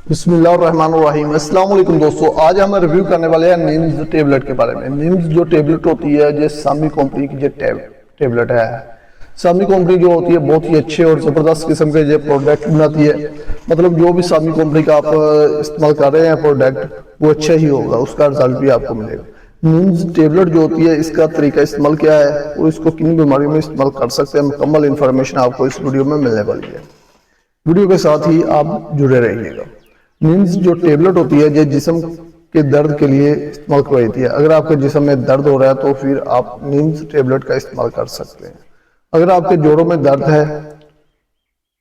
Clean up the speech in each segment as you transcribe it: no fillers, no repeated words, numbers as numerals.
بسم اللہ الرحمن الرحیم۔ السلام علیکم دوستو، آج ہم ریویو کرنے والے ہیں نیمز ٹیبلٹ کے بارے میں۔ نیمز جو ٹیبلٹ ہوتی ہے یہ سامی کمپنی کی جو ٹیبلٹ ہے۔ سامی کمپنی جو ہوتی ہے بہت ہی اچھے اور زبردست قسم کے یہ پروڈکٹ بناتی ہے۔ مطلب جو بھی سامی کمپنی کا آپ استعمال کر رہے ہیں پروڈکٹ وہ اچھا ہی ہوگا، اس کا رزلٹ بھی آپ کو ملے گا۔ نیمز ٹیبلٹ جو ہوتی ہے اس کا طریقہ استعمال کیا ہے اور اس کو کن بیماریوں میں استعمال کر سکتے ہیں، مکمل انفارمیشن آپ کو اس ویڈیو میں ملنے والی ہے۔ ویڈیو کے ساتھ ہی آپ جڑے رہیے گا۔ نیمز جو ٹیبلٹ ہوتی ہے یہ جسم کے درد کے لیے استعمال کروائی جاتی ہے۔ اگر آپ کے جسم میں درد ہو رہا ہے تو پھر آپ نیمز ٹیبلٹ کا استعمال کر سکتے ہیں۔ اگر آپ کے جوڑوں میں درد ہے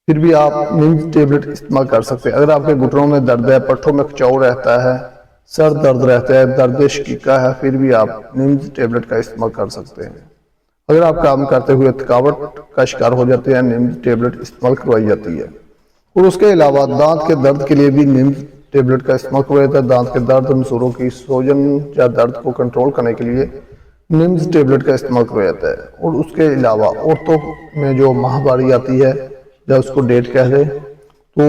پھر بھی آپ نیمز ٹیبلٹ استعمال کر سکتے ہیں۔ اگر آپ کے گھٹنوں میں درد ہے، پٹھوں میں کھچاؤ رہتا ہے، سر درد رہتا ہے، درد شقیقہ ہے، پھر بھی آپ نیمز ٹیبلٹ کا استعمال کر سکتے ہیں۔ اگر آپ کام کرتے ہوئے تھکاوٹ کا شکار ہو جاتے ہیں، نیمز ٹیبلٹ استعمال کروائی جاتی ہے۔ اور اس کے علاوہ دانت کے درد کے لیے بھی نیمز ٹیبلٹ کا استعمال کیا جاتا ہے۔ دانت کے درد، مسوڑوں کی سوجن یا درد کو کنٹرول کرنے کے لیے نیمز ٹیبلٹ کا استعمال کیا جاتا ہے۔ اور اس کے علاوہ عورتوں میں جو ماہواری آتی ہے یا اس کو ڈیٹ کہہ دیں تو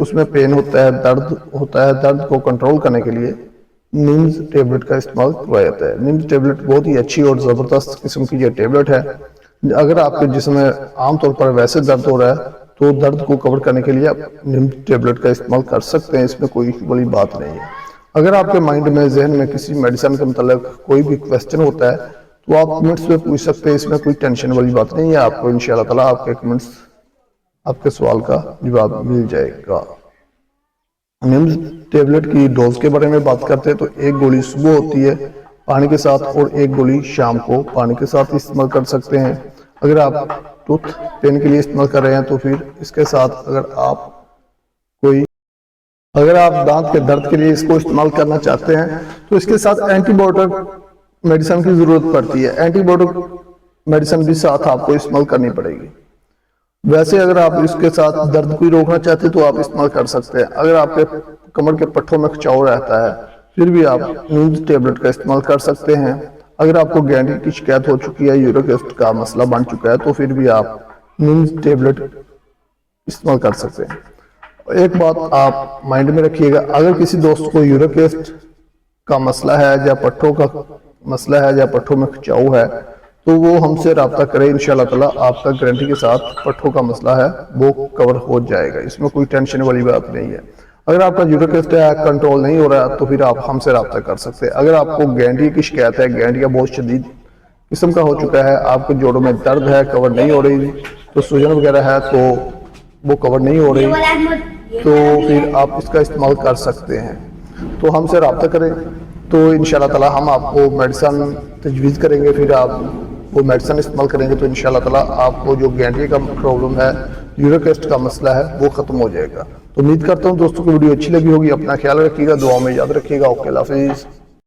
اس میں پین ہوتا ہے، درد ہوتا ہے، درد کو کنٹرول کرنے کے لیے نیمز ٹیبلٹ کا استعمال کیا جاتا ہے۔ نیمز ٹیبلٹ بہت ہی اچھی اور زبردست قسم کی یہ ٹیبلٹ ہے۔ اگر آپ کے جسم میں عام طور پر ویسے درد ہو رہا ہے تو درد کو کور کرنے کے لیے آپ نیمز ٹیبلٹ کا استعمال کر سکتے ہیں، اس میں کوئی بڑی بات نہیں ہے۔ اگر آپ کے مائنڈ میں ذہن میں کسی میڈیسن کے متعلق کوئی بھی کویسچن ہوتا ہے تو آپ کمنٹس میں پوچھ سکتے ہیں، اس میں کوئی ٹینشن والی بات نہیں ہے۔ آپ کو انشاءاللہ تعالیٰ آپ کے کمنٹس آپ کے سوال کا جواب مل جائے گا۔ نیمز ٹیبلٹ کی ڈوز کے بارے میں بات کرتے ہیں تو ایک گولی صبح ہوتی ہے پانی کے ساتھ اور ایک گولی شام کو پانی کے ساتھ استعمال کر سکتے ہیں۔ اگر آپ ٹوتھ پین کے لیے استعمال کر رہے ہیں تو پھر اس کے ساتھ اگر آپ دانت کے درد کے لیے اس کو استعمال کرنا چاہتے ہیں تو اس کے ساتھ اینٹی بائیوٹک میڈیسن کی ضرورت پڑتی ہے۔ اینٹی بائیوٹک میڈیسن بھی ساتھ آپ کو استعمال کرنی پڑے گی۔ ویسے اگر آپ اس کے ساتھ درد کو روکنا چاہتے ہیں تو آپ استعمال کر سکتے ہیں۔ اگر آپ کے کمر کے پٹھوں میں کھچاؤ رہتا ہے پھر بھی آپ نیمز ٹیبلٹ کا استعمال کر سکتے ہیں۔ اگر آپ کو گینڈی کی شکایت ہو چکی ہے، یورک ایسڈ کا مسئلہ بن چکا ہے تو پھر بھی آپ نیمز ٹیبلٹ استعمال کر سکتے ہیں۔ ایک بات آپ مائنڈ میں رکھیے گا، اگر کسی دوست کو یورک ایسڈ کا مسئلہ ہے یا پٹھوں کا مسئلہ ہے یا پٹھوں میں کھچاؤ ہے تو وہ ہم سے رابطہ کرے، انشاءاللہ تعالیٰ آپ کا گارنٹی کے ساتھ پٹھوں کا مسئلہ ہے وہ کور ہو جائے گا، اس میں کوئی ٹینشن والی بات نہیں ہے۔ اگر آپ کا یورک ایسڈ ہے کنٹرول نہیں ہو رہا تو پھر آپ ہم سے رابطہ کر سکتے ہیں۔ اگر آپ کو گینڈی کی شکایت ہے، گینڈیا بہت شدید قسم کا ہو چکا ہے، آپ کے جوڑوں میں درد ہے، کور نہیں ہو رہی، تو سوجن وغیرہ ہے تو وہ کور نہیں ہو رہی تو پھر آپ اس کا استعمال کر سکتے ہیں۔ تو ہم سے رابطہ کریں تو انشاءاللہ تعالیٰ ہم آپ کو میڈیسن تجویز کریں گے، پھر آپ وہ میڈیسن استعمال کریں گے تو انشاءاللہ تعالیٰ آپ کو جو گینڈیا کا پرابلم ہے، یورک ایسڈ کا مسئلہ ہے وہ ختم ہو جائے گا۔ تو امید کرتا ہوں دوستوں کو ویڈیو اچھی لگی ہوگی، اپنا خیال رکھیے گا، دعاؤں میں یاد رکھیے گا۔ اوکے، اللہ حافظ۔